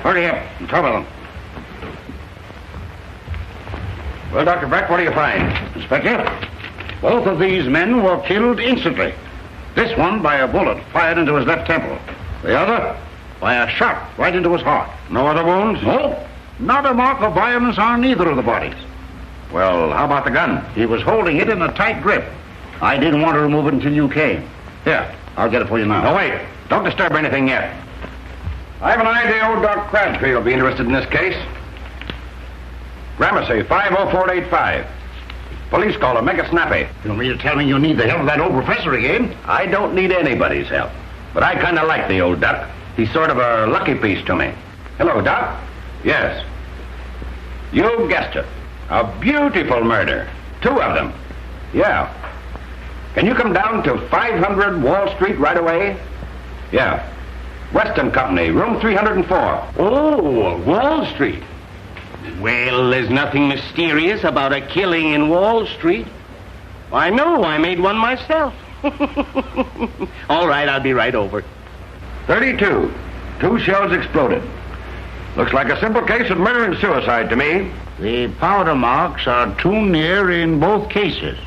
Hurry up. I'm trouble. Well, Dr. Breck, what do you find? Inspector, both of these men were killed instantly. This one by a bullet fired into his left temple. The other by a shot right into his heart. No other wounds? No, not a mark of violence on either of the bodies. Well, how about the gun? He was holding it in a tight grip. I didn't want to remove it until you came. Here, I'll get it for you now. No, wait. Don't disturb anything yet. I have an idea old Doc Crabtree will be interested in this case. Gramercy, 50485. Police caller, make it snappy. You don't mean to tell me you need the help of that old professor again? I don't need anybody's help. But I kind of like the old Doc. He's sort of a lucky piece to me. Hello, Doc. Yes. You guessed it. A beautiful murder. 2 of them. Yeah. Can you come down to 500 Wall Street right away? Yeah. Weston Company, room 304. Oh, Wall Street. Well, there's nothing mysterious about a killing in Wall Street. I know, I made one myself. All right, I'll be right over. 32. 2 shells exploded. Looks like a simple case of murder and suicide to me. The powder marks are too near in both cases.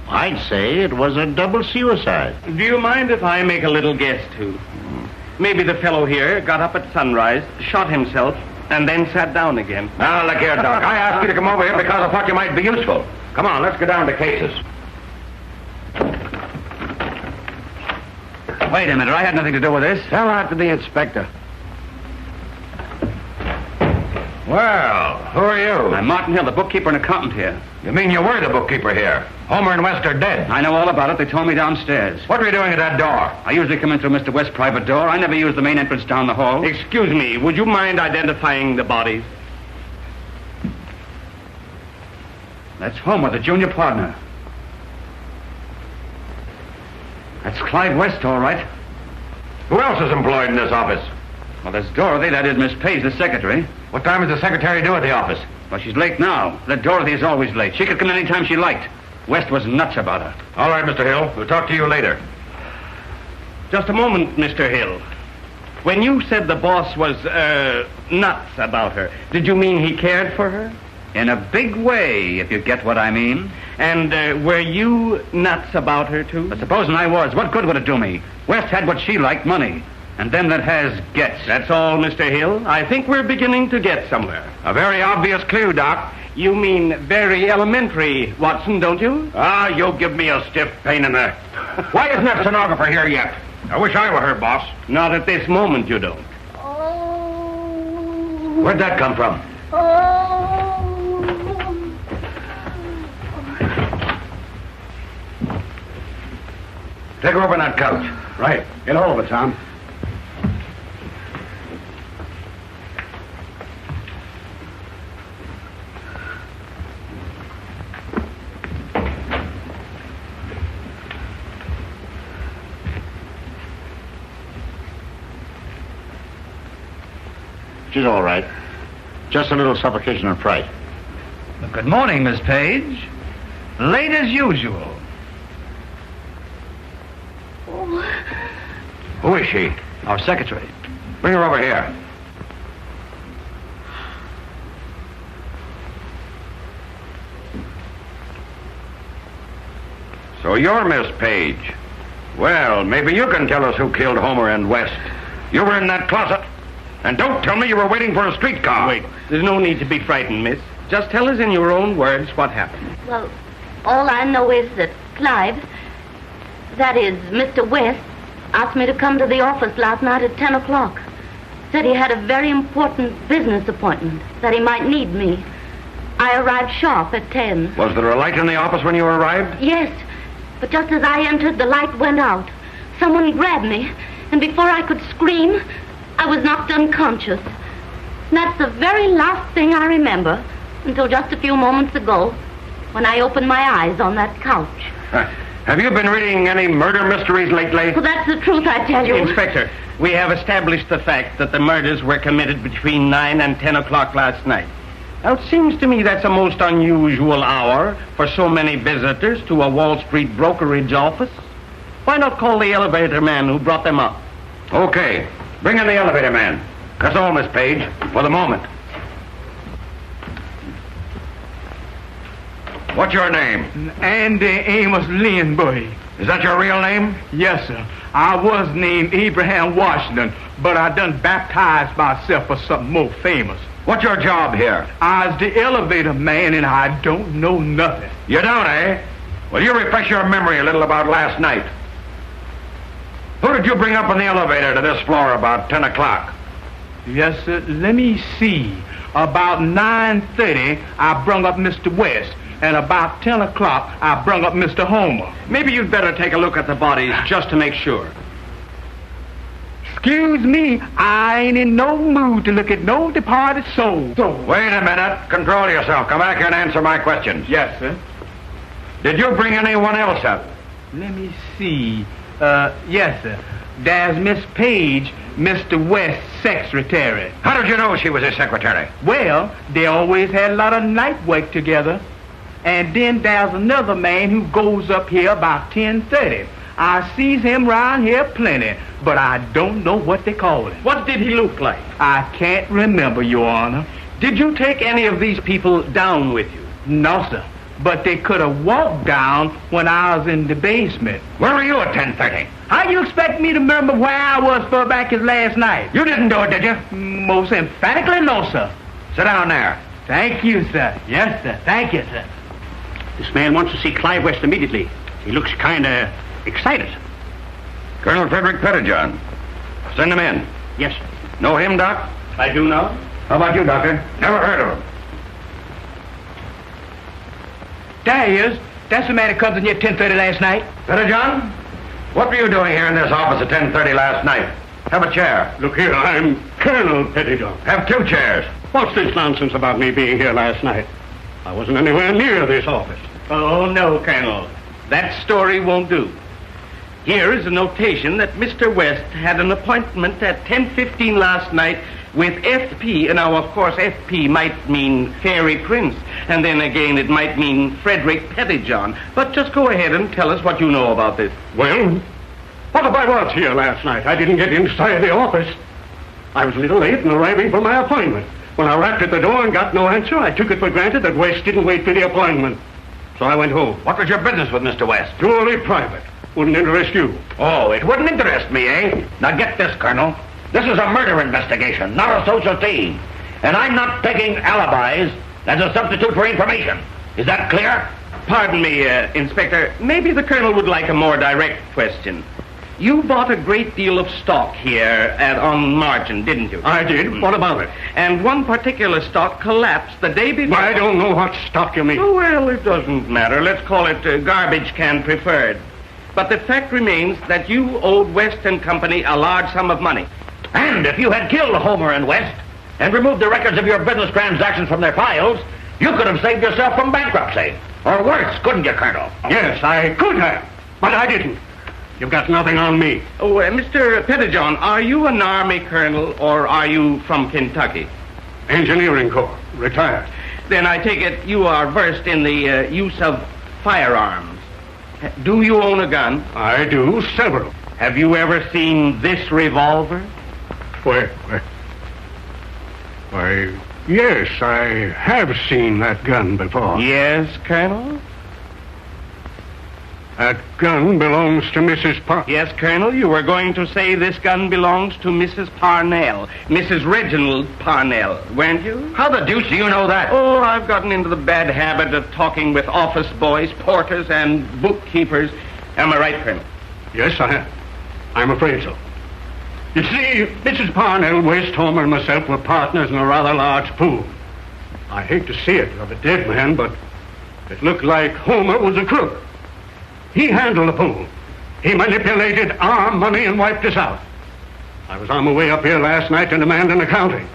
I'd say it was a double suicide. Do you mind if I make a little guess, too? Maybe the fellow here got up at sunrise, shot himself, and then sat down again. Now, look here, Doc. I asked you to come over here because I thought you might be useful. Come on, let's go down to cases. Wait a minute, I had nothing to do with this. Tell that to the inspector. Well, who are you? I'm Martin Hill, the bookkeeper and accountant here. You mean you were the bookkeeper here? Homer and West are dead. I know all about it. They told me downstairs. What were you doing at that door? I usually come in through Mr. West's private door. I never use the main entrance down the hall. Excuse me, would you mind identifying the bodies? That's Homer, the junior partner. That's Clyde West, all right. Who else is employed in this office? Well, there's Dorothy, that is Miss Page, the secretary. What time does the secretary do at the office? Well, she's late now. That Dorothy is always late. She could come any time she liked. West was nuts about her. All right, Mr. Hill. We'll talk to you later. Just a moment, Mr. Hill. When you said the boss was, nuts about her, did you mean he cared for her? In a big way, if you get what I mean. And were you nuts about her, too? But supposing I was, what good would it do me? West had what she liked, money. And them that has gets. That's all, Mr. Hill. I think we're beginning to get somewhere. A very obvious clue, Doc. You mean very elementary, Watson, don't you? Ah, you'll give me a stiff pain in the... Why isn't that stenographer here yet? I wish I were her boss. Not at this moment, you don't. Where'd that come from? Take her over on that couch. Right. Get hold of it, Tom. She's all right. Just a little suffocation and fright. Good morning, Miss Page. Late as usual. Who is she? Our secretary. Bring her over here. So you're Miss Page. Well, maybe you can tell us who killed Homer and West. You were in that closet. And don't tell me you were waiting for a streetcar. Wait, there's no need to be frightened, miss. Just tell us in your own words what happened. Well, all I know is that Clive, that is, Mr. West, asked me to come to the office last night at 10 o'clock. Said he had a very important business appointment, that he might need me. I arrived sharp at 10. Was there a light in the office when you arrived? Yes, but just as I entered, the light went out. Someone grabbed me, and before I could scream, I was knocked unconscious. And that's the very last thing I remember, until just a few moments ago, when I opened my eyes on that couch. Have you been reading any murder mysteries lately? Well, that's the truth, I tell you. Inspector, we have established the fact that the murders were committed between 9 and 10 o'clock last night. Now, it seems to me that's a most unusual hour for so many visitors to a Wall Street brokerage office. Why not call the elevator man who brought them up? Okay. Bring in the elevator man. That's all, Miss Page, for the moment. What's your name? Andy Amos Lindbergh. Is that your real name? Yes, sir. I was named Abraham Washington, but I done baptized myself for something more famous. What's your job here? I was the elevator man, and I don't know nothing. You don't, eh? Well, you refresh your memory a little about last night. Who did you bring up in the elevator to this floor about 10 o'clock? Yes, sir. Let me see. About 9:30, I brung up Mr. West, and about 10 o'clock, I brung up Mr. Homer. Maybe you'd better take a look at the bodies just to make sure. Excuse me, I ain't in no mood to look at no departed soul. Wait a minute. Control yourself. Come back here and answer my questions. Yes, sir. Did you bring anyone else up? Let me see. Yes, sir. There's Miss Page, Mr. West's secretary. How did you know she was his secretary? Well, they always had a lot of night work together. And then there's another man who goes up here about 10:30. I sees him round here plenty, but I don't know what they call him. What did he look like? I can't remember, Your Honor. Did you take any of these people down with you? No, sir. But they could have walked down when I was in the basement. Where were you at 10:30? How you expect me to remember where I was for back as last night? You didn't do it, did you? Most emphatically no, sir. Sit down there. Thank you, sir. Yes, sir. Thank you, sir. This man wants to see Clive West immediately. He looks kind of excited. Colonel Frederick Pettijohn. Send him in. Yes, Know him, Doc? I do now. How about you, Doctor? Never heard of him. There he is. That's the man who comes in here at 10:30 last night. Pettijohn? What were you doing here in this office at 10:30 last night? Have a chair. Look here, I'm Colonel Pettijohn. Have 2 chairs. What's this nonsense about me being here last night? I wasn't anywhere near this office. Oh, no, Colonel. That story won't do. Here is a notation that Mr. West had an appointment at 10:15 last night with FP. Now, of course, FP might mean Fairy Prince, and then again it might mean Frederick Pettijohn. But just go ahead and tell us what you know about this. Well, what if I was here last night? I didn't get inside the office. I was a little late in arriving for my appointment. When I rapped at the door and got no answer, I took it for granted that West didn't wait for the appointment. So I went home. What was your business with Mr. West? Purely private. Wouldn't interest you. Oh, it wouldn't interest me, eh? Now get this, Colonel. This is a murder investigation, not a social team. And I'm not taking alibis as a substitute for information. Is that clear? Pardon me, Inspector. Maybe the Colonel would like a more direct question. You bought a great deal of stock here on margin, didn't you? I did. What about it? And one particular stock collapsed the day before. I don't know what stock you mean. Oh, well, it doesn't matter. Let's call it garbage can preferred. But the fact remains that you owed West and Company a large sum of money. And if you had killed Homer and West and removed the records of your business transactions from their files, you could have saved yourself from bankruptcy. Or worse, couldn't you, Colonel? Yes, I could have, but I didn't. You've got nothing on me. Oh, Mr. Pettijohn, are you an Army colonel or are you from Kentucky? Engineering Corps, retired. Then I take it you are versed in the use of firearms. Do you own a gun? I do, several. Have you ever seen this revolver? Why, yes, I have seen that gun before. Yes, Colonel? That gun belongs to Mrs. Yes, Colonel, you were going to say this gun belongs to Mrs. Parnell. Mrs. Reginald Parnell, weren't you? How the deuce do you know that? Oh, I've gotten into the bad habit of talking with office boys, porters, and bookkeepers. Am I right, Colonel? Yes, I'm afraid so. You see, Mrs. Parnell, West, Homer, and myself were partners in a rather large pool. I hate to say it of a dead man, but it looked like Homer was a crook. He handled the pool. He manipulated our money and wiped us out. I was on my way up here last night to demand an accounting.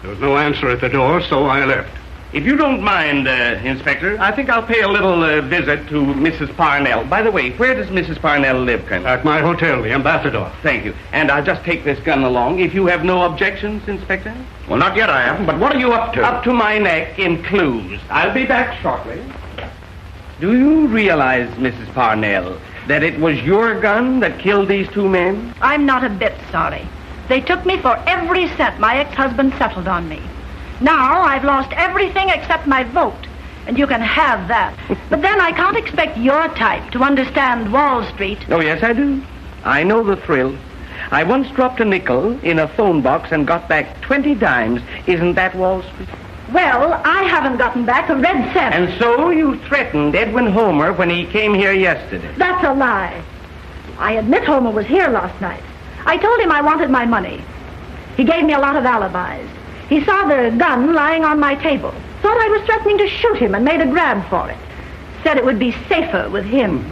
There was no answer at the door, so I left. If you don't mind, Inspector, I think I'll pay a little visit to Mrs. Parnell. By the way, where does Mrs. Parnell live, Colonel? At my hotel, the Ambassador. Thank you. And I'll just take this gun along if you have no objections, Inspector. Well, not yet I haven't, but what are you up to? Up to my neck in clues. I'll be back shortly. Do you realize, Mrs. Parnell, that it was your gun that killed these two men? I'm not a bit sorry. They took me for every cent my ex-husband settled on me. Now I've lost everything except my vote, and you can have that. But then I can't expect your type to understand Wall Street. Oh, yes, I do. I know the thrill. I once dropped a nickel in a phone box and got back 20 dimes. Isn't that Wall Street? Well, I haven't gotten back a red cent. And so you threatened Edwin Homer when he came here yesterday. That's a lie. I admit Homer was here last night. I told him I wanted my money. He gave me a lot of alibis. He saw the gun lying on my table. Thought I was threatening to shoot him and made a grab for it. Said it would be safer with him.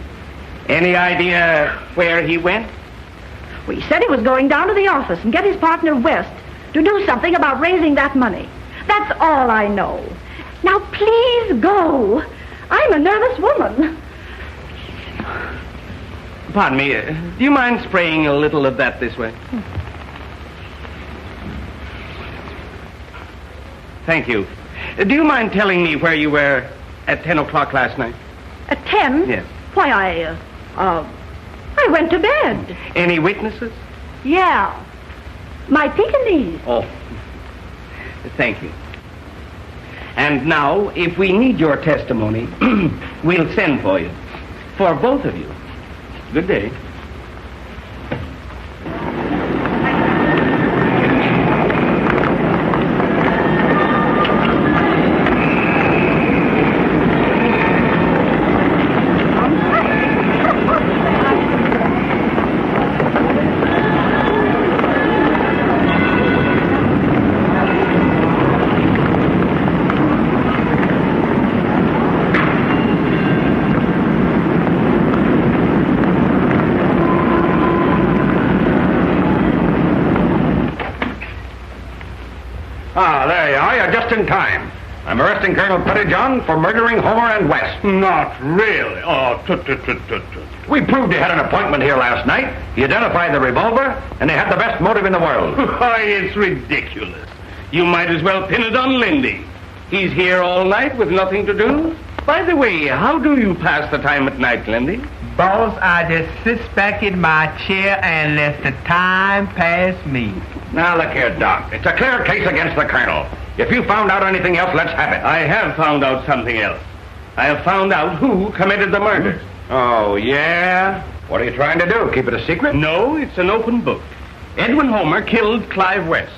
Any idea where he went? Well, he said he was going down to the office and get his partner West to do something about raising that money. That's all I know. Now, please go. I'm a nervous woman. Pardon me. Do you mind spraying a little of that this way? Thank you. Do you mind telling me where you were at 10 o'clock last night? At 10? Yes. Why, I went to bed. Any witnesses? Yeah. My Pekingese. Oh. Thank you. And now, if we need your testimony, we'll send for you. For both of you. Good day. There you are. You're just in time. I'm arresting Colonel Pettyjohn for murdering Homer and West. Not really. Oh, We proved he had an appointment here last night. He identified the revolver, and he had the best motive in the world. Why, it's ridiculous. You might as well pin it on Lindy. He's here all night with nothing to do. By the way, how do you pass the time at night, Lindy? Boss, I just sit back in my chair and let the time pass me. Now, look here, Doc. It's a clear case against the Colonel. If you found out anything else, let's have it. I have found out something else. I have found out who committed the murder. Oh, yeah? What are you trying to do? Keep it a secret? No, it's an open book. Edwin Homer killed Clive West.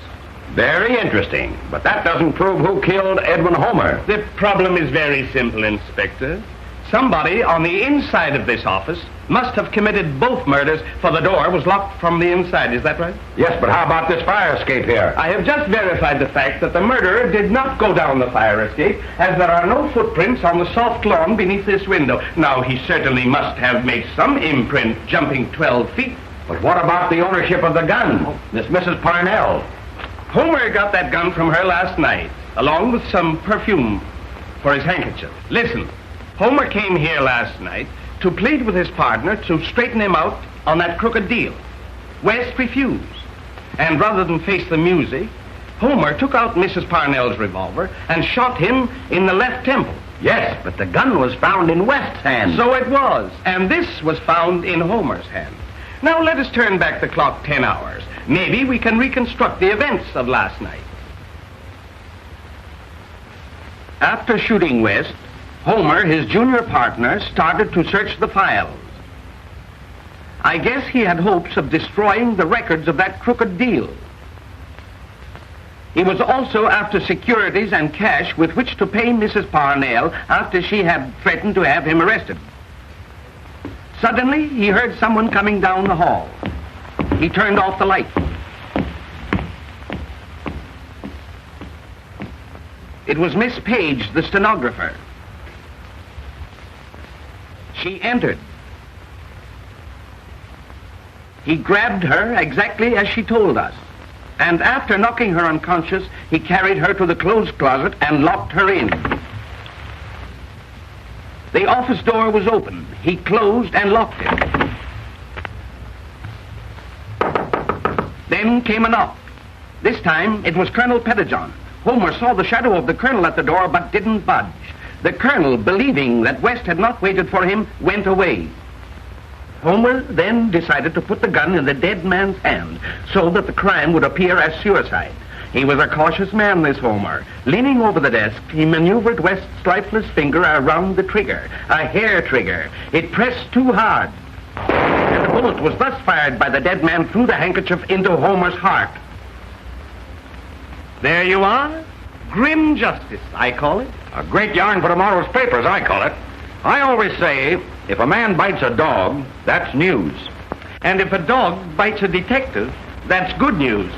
Very interesting. But that doesn't prove who killed Edwin Homer. The problem is very simple, Inspector. Somebody on the inside of this office must have committed both murders, for the door was locked from the inside. Is that right? Yes, but how about this fire escape here? I have just verified the fact that the murderer did not go down the fire escape, as there are no footprints on the soft lawn beneath this window. Now, he certainly must have made some imprint jumping 12 feet. But what about the ownership of the gun? This Mrs. Parnell. Homer got that gun from her last night, along with some perfume for his handkerchief. Listen, Homer came here last night to plead with his partner to straighten him out on that crooked deal. West refused. And rather than face the music, Homer took out Mrs. Parnell's revolver and shot him in the left temple. Yes, but the gun was found in West's hand. So it was, and this was found in Homer's hand. Now let us turn back the clock 10 hours. Maybe we can reconstruct the events of last night. After shooting West, Homer, his junior partner, started to search the files. I guess he had hopes of destroying the records of that crooked deal. He was also after securities and cash with which to pay Mrs. Parnell after she had threatened to have him arrested. Suddenly, he heard someone coming down the hall. He turned off the light. It was Miss Page, the stenographer. She entered. He grabbed her exactly as she told us, and after knocking her unconscious, he carried her to the clothes closet and locked her in. The office door was open. He closed and locked it. Then came a knock. This time, it was Colonel Pettijohn. Homer saw the shadow of the colonel at the door, but didn't budge. The colonel, believing that West had not waited for him, went away. Homer then decided to put the gun in the dead man's hand so that the crime would appear as suicide. He was a cautious man, this Homer. Leaning over the desk, he maneuvered West's lifeless finger around the trigger, a hair trigger. It pressed too hard, and the bullet was thus fired by the dead man through the handkerchief into Homer's heart. There you are. Grim justice, I call it. A great yarn for tomorrow's papers, I call it. I always say, if a man bites a dog, that's news. And if a dog bites a detective, that's good news.